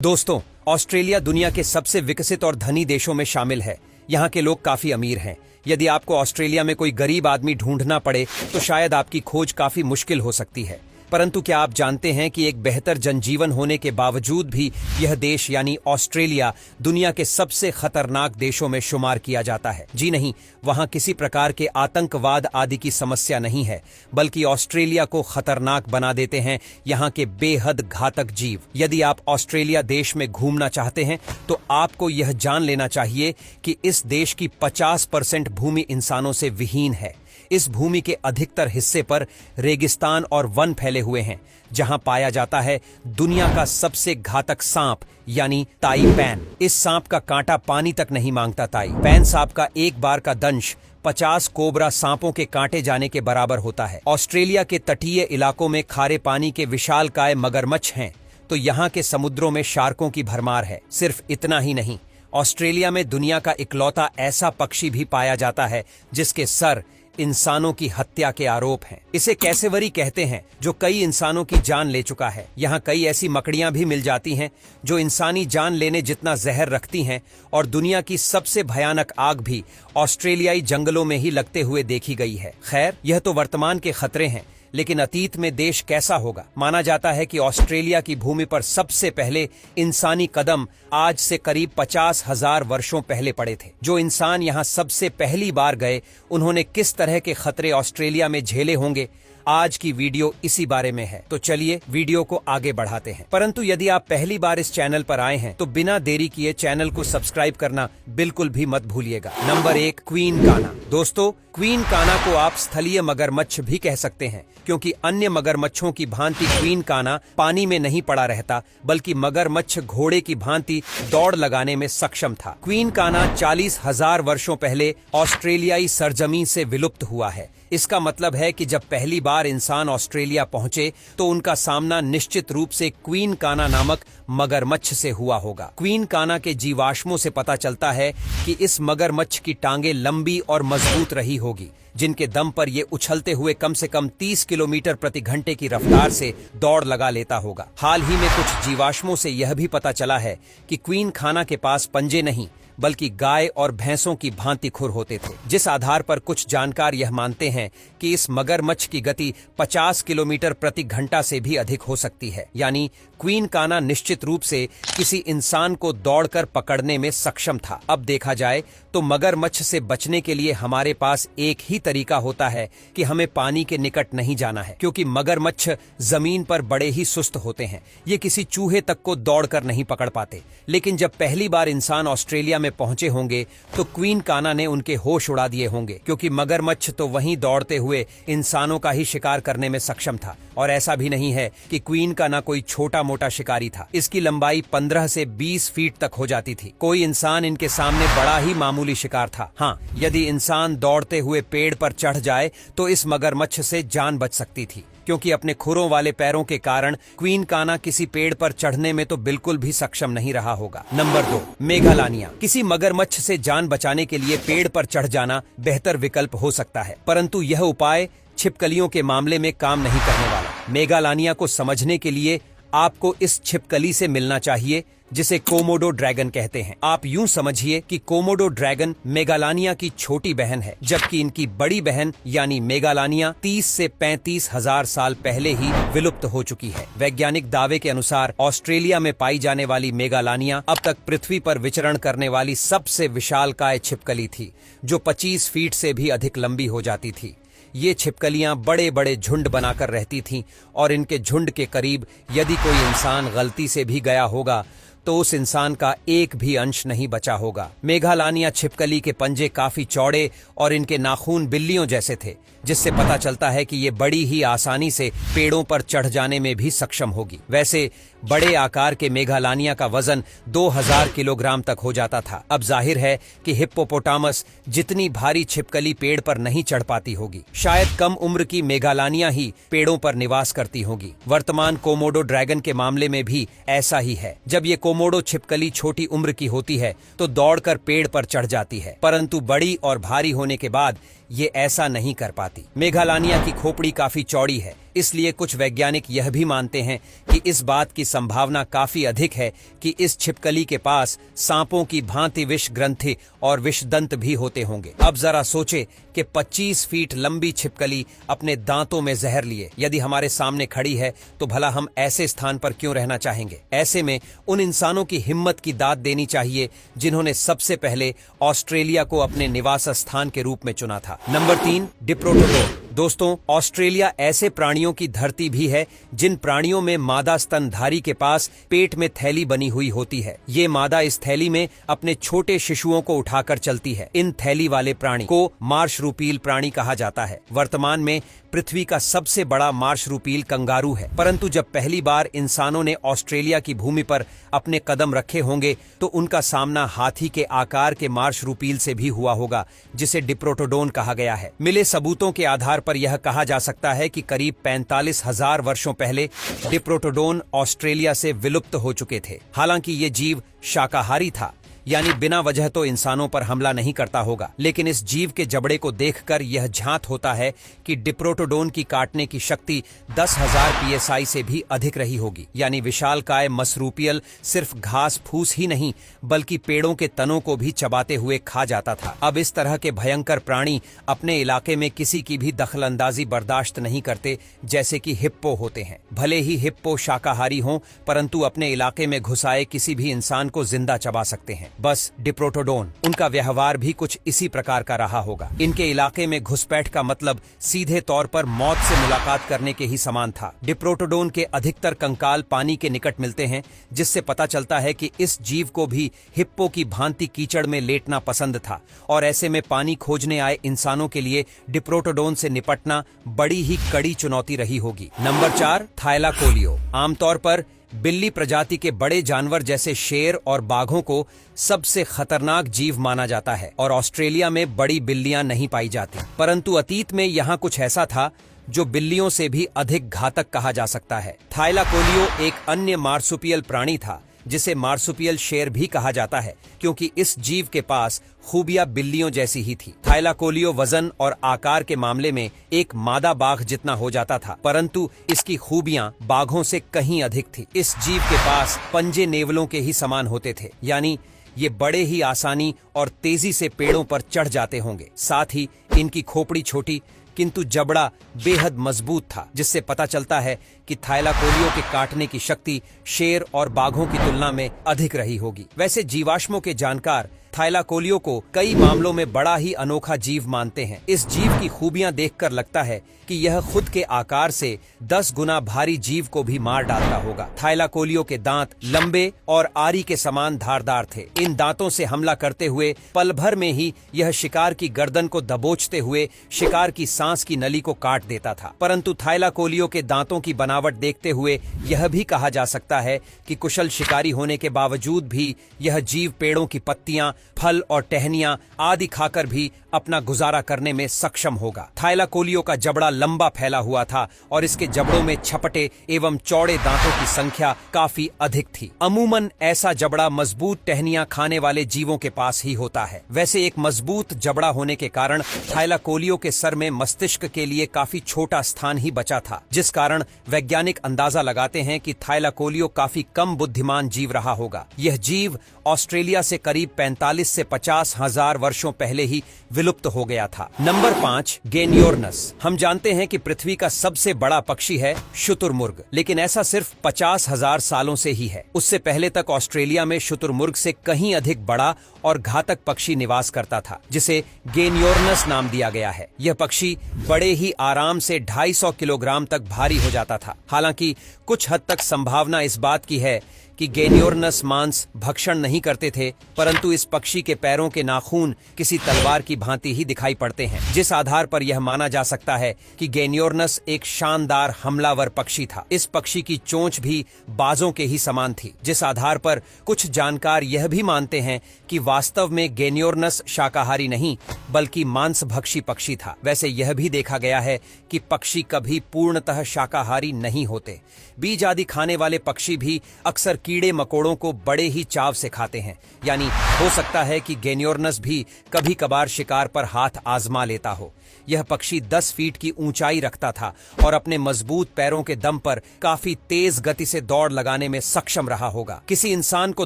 दोस्तों, ऑस्ट्रेलिया दुनिया के सबसे विकसित और धनी देशों में शामिल है। यहाँ के लोग काफी अमीर हैं। यदि आपको ऑस्ट्रेलिया में कोई गरीब आदमी ढूंढना पड़े तो शायद आपकी खोज काफी मुश्किल हो सकती है। परंतु क्या आप जानते हैं कि एक बेहतर जनजीवन होने के बावजूद भी यह देश यानी ऑस्ट्रेलिया दुनिया के सबसे खतरनाक देशों में शुमार किया जाता है। जी नहीं, वहां किसी प्रकार के आतंकवाद आदि की समस्या नहीं है, बल्कि ऑस्ट्रेलिया को खतरनाक बना देते हैं यहाँ के बेहद घातक जीव। यदि आप ऑस्ट्रेलिया देश में घूमना चाहते हैं तो आपको यह जान लेना चाहिए कि इस देश की 50% भूमि इंसानों से विहीन है। इस भूमि के अधिकतर हिस्से पर रेगिस्तान और वन फैले हुए हैं, जहां पाया जाता है दुनिया का सबसे घातक सांप यानी ताइपैन। इस सांप का कांटा पानी तक नहीं मांगता। ताइपैन सांप का एक बार का दंश 50 कोबरा सांपों के कांटे जाने के बराबर होता है। ऑस्ट्रेलिया के तटीय इलाकों में खारे पानी के विशालकाय मगरमच्छ हैं, तो यहाँ के समुद्रों में शार्कों की भरमार है। सिर्फ इतना ही नहीं, ऑस्ट्रेलिया में दुनिया का इकलौता ऐसा पक्षी भी पाया जाता है जिसके सर इंसानों की हत्या के आरोप हैं। इसे कैसेवरी कहते हैं, जो कई इंसानों की जान ले चुका है। यहाँ कई ऐसी मकड़ियां भी मिल जाती हैं जो इंसानी जान लेने जितना जहर रखती हैं, और दुनिया की सबसे भयानक आग भी ऑस्ट्रेलियाई जंगलों में ही लगते हुए देखी गई है। खैर, यह तो वर्तमान के खतरे हैं, लेकिन अतीत में देश कैसा होगा? माना जाता है कि ऑस्ट्रेलिया की भूमि पर सबसे पहले इंसानी कदम आज से करीब 50,000 वर्षों पहले पड़े थे। जो इंसान यहाँ सबसे पहली बार गए, उन्होंने किस तरह के खतरे ऑस्ट्रेलिया में झेले होंगे, आज की वीडियो इसी बारे में है। तो चलिए वीडियो को आगे बढ़ाते हैं। परंतु यदि आप पहली बार इस चैनल पर आए हैं तो बिना देरी किए चैनल को सब्सक्राइब करना बिल्कुल भी मत भूलिएगा। नंबर 1, क्वीन काना। दोस्तों, क्वीन काना को आप स्थलीय मगरमच्छ भी कह सकते हैं, क्योंकि अन्य मगरमच्छों की भांति क्वीन काना पानी में नहीं पड़ा रहता, बल्कि मगरमच्छ घोड़े की भांति दौड़ लगाने में सक्षम था। क्वीन काना 40,000 वर्षों पहले ऑस्ट्रेलियाई सरजमीन से विलुप्त हुआ है। इसका मतलब है कि जब पहली बार इंसान ऑस्ट्रेलिया पहुंचे तो उनका सामना निश्चित रूप से क्वीन काना नामक मगरमच्छ से हुआ होगा। क्वीन काना के जीवाश्मों से पता चलता है कि इस मगरमच्छ की टांगें लंबी और मजबूत रही होगी, जिनके दम पर ये उछलते हुए कम से कम 30 किलोमीटर प्रति घंटे की रफ्तार से दौड़ लगा लेता होगा। हाल ही में कुछ जीवाश्मों से यह भी पता चला है कि क्वीन काना के पास पंजे नहीं, बल्कि गाय और भैंसों की भांति खुर होते थे, जिस आधार पर कुछ जानकार यह मानते हैं कि इस मगरमच्छ की गति 50 किलोमीटर प्रति घंटा से भी अधिक हो सकती है। यानी क्वीन काना निश्चित रूप से किसी इंसान को दौड़कर पकड़ने में सक्षम था। अब देखा जाए तो मगरमच्छ से बचने के लिए हमारे पास एक ही तरीका होता है कि हमें पानी के निकट नहीं जाना है, क्योंकि मगरमच्छ जमीन पर बड़े ही सुस्त होते हैं। ये किसी चूहे तक को दौड़कर नहीं पकड़ पाते। लेकिन जब पहली बार इंसान ऑस्ट्रेलिया में पहुंचे होंगे तो क्वीन काना ने उनके होश उड़ा दिए होंगे, क्योंकि मगरमच्छ तो वहीं दौड़ते हुए इंसानों का ही शिकार करने में सक्षम था। और ऐसा भी नहीं है कि क्वीन काना कोई छोटा मोटा शिकारी था। इसकी लंबाई 15 से 20 फीट तक हो जाती थी। कोई इंसान इनके सामने बड़ा ही मामूली शिकार था। हाँ, यदि इंसान दौड़ते हुए पेड़ पर चढ़ जाए तो इस मगरमच्छ से जान बच सकती थी, क्योंकि अपने खुरों वाले पैरों के कारण क्वीन काना किसी पेड़ पर चढ़ने में तो बिल्कुल भी सक्षम नहीं रहा होगा। नंबर 2, मेघालानिया। किसी मगरमच्छ से जान बचाने के लिए पेड़ पर चढ़ जाना बेहतर विकल्प हो सकता है, परंतु यह उपाय छिपकलियों के मामले में काम नहीं करने वाला। मेघालानिया को समझने के लिए आपको इस छिपकली से मिलना चाहिए, जिसे कोमोडो ड्रैगन कहते हैं। आप यूं समझिए कि कोमोडो ड्रैगन मेघालानिया की छोटी बहन है, जबकि इनकी बड़ी बहन यानी मेघालानिया 30 से 35,000 साल पहले ही विलुप्त हो चुकी है। वैज्ञानिक दावे के अनुसार ऑस्ट्रेलिया में पाई जाने वाली मेघालानिया अब तक पृथ्वी पर विचरण करने वाली सबसे विशालकाय छिपकली थी, जो 25 फीट से भी अधिक लंबी हो जाती थी। ये छिपकलियां बड़े बड़े झुंड बनाकर रहती थीं, और इनके झुंड के करीब यदि कोई इंसान गलती से भी गया होगा तो उस इंसान का एक भी अंश नहीं बचा होगा। मेघालानिया छिपकली के पंजे काफी चौड़े और इनके नाखून बिल्लियों जैसे थे, जिससे पता चलता है कि ये बड़ी ही आसानी से पेड़ों पर चढ़ जाने में भी सक्षम होगी। वैसे बड़े आकार के मेघालानिया का वजन 2000 किलोग्राम तक हो जाता था। अब जाहिर है कि हिप्पोपोटामस जितनी भारी छिपकली पेड़ पर नहीं चढ़ पाती होगी। शायद कम उम्र की मेघालानिया ही पेड़ों पर निवास करती होगी। वर्तमान कोमोडो ड्रैगन के मामले में भी ऐसा ही है। जब ये कोमोडो छिपकली छोटी उम्र की होती है तो दौड़कर पेड़ पर चढ़ जाती है, परंतु बड़ी और भारी होने के बाद ये ऐसा नहीं कर पाती। मेघालानिया की खोपड़ी काफी चौड़ी है, इसलिए कुछ वैज्ञानिक यह भी मानते हैं कि इस बात की संभावना काफी अधिक है कि इस छिपकली के पास सांपों की भांति विष ग्रंथि और विषदंत भी होते होंगे। अब जरा सोचे कि 25 फीट लंबी छिपकली अपने दांतों में जहर लिए यदि हमारे सामने खड़ी है तो भला हम ऐसे स्थान पर क्यों रहना चाहेंगे। ऐसे में उन इंसानों की हिम्मत की दाद देनी चाहिए जिन्होंने सबसे पहले ऑस्ट्रेलिया को अपने निवास स्थान के रूप में चुना था। नंबर 3, डिप्रोटोडोन। दोस्तों, ऑस्ट्रेलिया ऐसे प्राणियों की धरती भी है जिन प्राणियों में मादा स्तनधारी के पास पेट में थैली बनी हुई होती है। ये मादा इस थैली में अपने छोटे शिशुओं को उठाकर चलती है। इन थैली वाले प्राणी को मार्शरूपील प्राणी कहा जाता है। वर्तमान में पृथ्वी का सबसे बड़ा मार्शरूपील कंगारू है, परंतु जब पहली बार इंसानों ने ऑस्ट्रेलिया की भूमि पर अपने कदम रखे होंगे तो उनका सामना हाथी के आकार के मार्शरूपील से भी हुआ होगा, जिसे डिप्रोटोडोन कहा गया है। मिले सबूतों के आधार पर यह कहा जा सकता है कि करीब 45,000 वर्षों पहले डिप्रोटोडोन ऑस्ट्रेलिया से विलुप्त हो चुके थे। हालांकि ये जीव शाकाहारी था, यानी बिना वजह तो इंसानों पर हमला नहीं करता होगा, लेकिन इस जीव के जबड़े को देखकर यह झांत होता है कि डिप्रोटोडोन की काटने की शक्ति 10,000 psi से भी अधिक रही होगी। यानी विशालकाय मसरूपियल सिर्फ घास फूस ही नहीं बल्कि पेड़ों के तनों को भी चबाते हुए खा जाता था। अब इस तरह के भयंकर प्राणी अपने इलाके में किसी की भी दखलंदाजी बर्दाश्त नहीं करते, जैसे कि हिप्पो होते हैं। भले ही हिप्पो शाकाहारी हों, परंतु अपने इलाके में घुस आए किसी भी इंसान को जिंदा चबा सकते हैं। बस डिप्रोटोडोन, उनका व्यवहार भी कुछ इसी प्रकार का रहा होगा। इनके इलाके में घुसपैठ का मतलब सीधे तौर पर मौत से मुलाकात करने के ही समान था। डिप्रोटोडोन के अधिकतर कंकाल पानी के निकट मिलते हैं, जिससे पता चलता है कि इस जीव को भी हिप्पो की भांति कीचड़ में लेटना पसंद था, और ऐसे में पानी खोजने आए इंसानों के लिए डिप्रोटोडोन से निपटना बड़ी ही कड़ी चुनौती रही होगी। Number 4, Thylacoleo. आमतौर पर बिल्ली प्रजाति के बड़े जानवर जैसे शेर और बाघों को सबसे खतरनाक जीव माना जाता है और ऑस्ट्रेलिया में बड़ी बिल्लियां नहीं पाई जाती, परंतु अतीत में यहाँ कुछ ऐसा था जो बिल्लियों से भी अधिक घातक कहा जा सकता है। थाइलाकोलियो एक अन्य मार्सुपियल प्राणी था जिसे मार्सुपियल शेर भी कहा जाता है, क्योंकि इस जीव के पास खूबियां बिल्लियों जैसी ही थी। थाइलाकोलियो वजन और आकार के मामले में एक मादा बाघ जितना हो जाता था, परंतु इसकी खूबियां बाघों से कहीं अधिक थी। इस जीव के पास पंजे नेवलों के ही समान होते थे, यानी ये बड़े ही आसानी और तेजी से पेड़ों पर चढ़ जाते होंगे। साथ ही इनकी खोपड़ी छोटी किंतु जबड़ा बेहद मजबूत था, जिससे पता चलता है कि थाइलाकोलियो के काटने की शक्ति शेर और बाघों की तुलना में अधिक रही होगी। वैसे जीवाश्मों के जानकार थाइलाकोलियो को कई मामलों में बड़ा ही अनोखा जीव मानते हैं। इस जीव की खूबियां देखकर लगता है कि यह खुद के आकार से 10 गुना भारी जीव को भी मार डालता होगा। थाइलाकोलियो के दांत लंबे और आरी के समान धारदार थे। इन दांतों से हमला करते हुए पल भर में ही यह शिकार की गर्दन को दबोचते हुए शिकार की सांस की नली को काट देता था। परंतु थाइलाकोलियो के दांतों की बनावट देखते हुए यह भी कहा जा सकता है कि कुशल शिकारी होने के बावजूद भी यह जीव पेड़ों की पत्तियां, फल और टहनियां आदि खाकर भी अपना गुजारा करने में सक्षम होगा। थाइलाकोलियो का जबड़ा लंबा फैला हुआ था और इसके जबड़ों में छपटे एवं चौड़े दांतों की संख्या काफी अधिक थी। अमूमन ऐसा जबड़ा मजबूत टहनियां खाने वाले जीवों के पास ही होता है। वैसे एक मजबूत जबड़ा होने के कारण थाइलाकोलियो के सर में मस्तिष्क के लिए काफी छोटा स्थान ही बचा था, जिस कारण वैज्ञानिक अंदाजा लगाते हैं कि थाइलाकोलियो काफी कम बुद्धिमान जीव रहा होगा। यह जीव ऑस्ट्रेलिया से करीब 45 से 50,000 वर्षों पहले ही विलुप्त हो गया था। नंबर 5, गेनियोर्नस। हम जानते हैं कि पृथ्वी का सबसे बड़ा पक्षी है शुतुरमुर्ग, लेकिन ऐसा सिर्फ 50,000 सालों से ही है। उससे पहले तक ऑस्ट्रेलिया में शुतुरमुर्ग से कहीं अधिक बड़ा और घातक पक्षी निवास करता था, जिसे गेनियोर्नस नाम दिया गया है। यह पक्षी बड़े ही आराम से 250 किलोग्राम तक भारी हो जाता था। हालांकि कुछ हद तक संभावना इस बात की है कि गेनियोर्नस मांस भक्षण नहीं करते थे, परंतु इस पक्षी के पैरों के नाखून किसी तलवार की भांति ही दिखाई पड़ते हैं, जिस आधार पर यह माना जा सकता है कि गेनियोर्नस एक शानदार हमलावर पक्षी था। इस पक्षी की चोंच भी बाजों के ही समान थी, जिस आधार पर कुछ जानकार यह भी मानते हैं कि वास्तव में गेनियोर्नस शाकाहारी नहीं बल्कि मांसभक्षी पक्षी था। वैसे यह भी देखा गया है कि पक्षी कभी पूर्णतः शाकाहारी नहीं होते। बीज आदि खाने वाले पक्षी भी अक्सर कीड़े मकोड़ों को बड़े ही चाव से खाते हैं। यानी हो सकता है कि गेनियोर्नस भी कभी कभार शिकार पर हाथ आजमा लेता हो। यह पक्षी 10 फीट की ऊंचाई रखता था और अपने मजबूत पैरों के दम पर काफी तेज गति से दौड़ लगाने में सक्षम रहा होगा। किसी इंसान को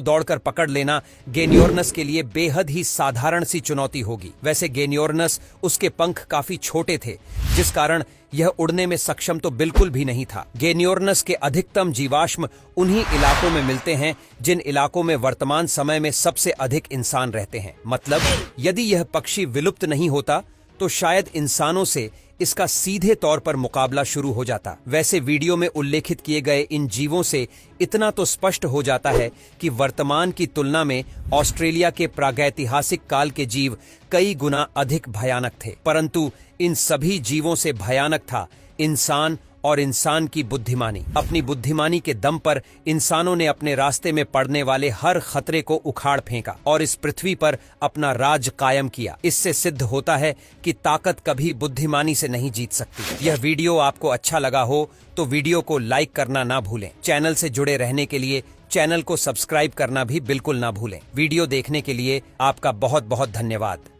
दौड़कर पकड़ लेना गेनियोर्नस के लिए बेहद ही साधारण सी चुनौती होगी। वैसे गेनियोर्नस उसके पंख काफी छोटे थे, जिस कारण यह उड़ने में सक्षम तो बिल्कुल भी नहीं था। गेनियोर्नस के अधिकतम जीवाश्म उन्हीं इलाकों में मिलते हैं जिन इलाकों में वर्तमान समय में सबसे अधिक इंसान रहते हैं। मतलब यदि यह पक्षी विलुप्त नहीं होता तो शायद इंसानों से इसका सीधे तौर पर मुकाबला शुरू हो जाता। वैसे वीडियो में उल्लेखित किए गए इन जीवों से इतना तो स्पष्ट हो जाता है कि वर्तमान की तुलना में ऑस्ट्रेलिया के प्रागैतिहासिक काल के जीव कई गुना अधिक भयानक थे। परंतु इन सभी जीवों से भयानक था इंसान और इंसान की बुद्धिमानी। अपनी बुद्धिमानी के दम पर इंसानों ने अपने रास्ते में पड़ने वाले हर खतरे को उखाड़ फेंका और इस पृथ्वी पर अपना राज कायम किया। इससे सिद्ध होता है कि ताकत कभी बुद्धिमानी से नहीं जीत सकती। यह वीडियो आपको अच्छा लगा हो तो वीडियो को लाइक करना ना भूलें। चैनल से जुड़े रहने के लिए चैनल को सब्सक्राइब करना भी बिल्कुल ना भूलें। वीडियो देखने के लिए आपका बहुत बहुत धन्यवाद।